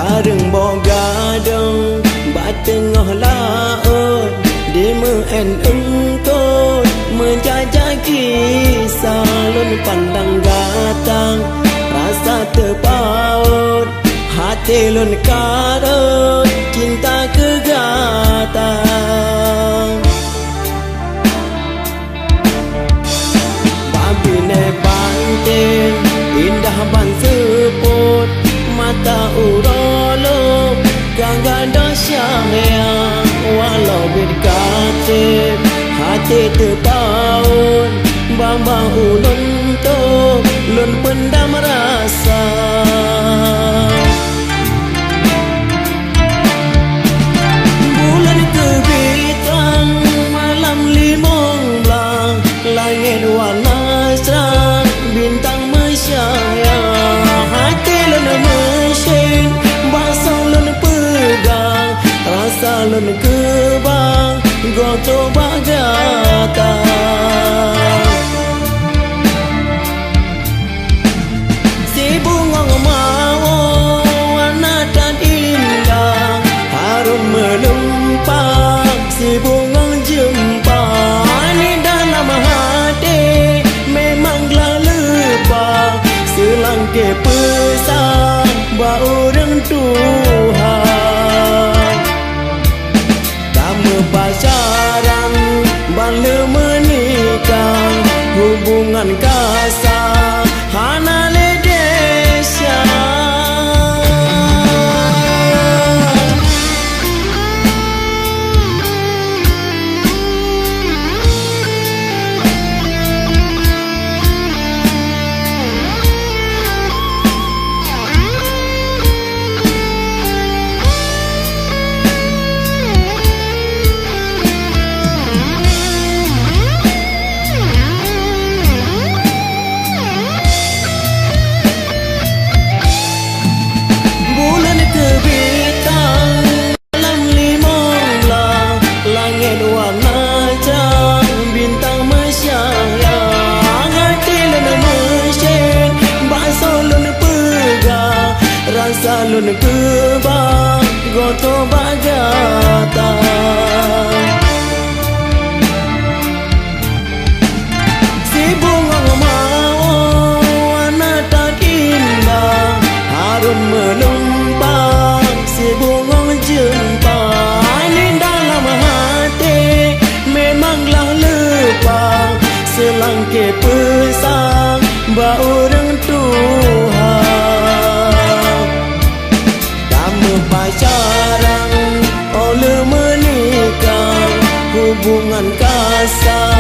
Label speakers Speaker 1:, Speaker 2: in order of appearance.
Speaker 1: Gareng bogadong batengah laut di en engkau menjajah kisah lun pandang gatang rasa terpaut hati lun karut cinta kegatang babine banten indah ban seput mata urolo gangga dasyang walau berkata hati terpaut bang ulun tu lun pendam rasa bulan kebitang malam limong belang langit warna serang bintang mesyayang hati lun mesin basang lun pegang rasa lun kebang goto bagata si bunga mau warna dan indah harum melumpang si bunga jempa ni dalam hati memanglah lupa selangke pesan bau orang Tuhan kamu pacaran bala menikah hubungan kasar hana ledesya salun kebang goto bagata si bunga mau warna tak indah harum melumpang si bunga jempa ni dalam hati memanglah lupa selangke pesan bau orang Tuhan pacaran oleh menikah hubungan kasar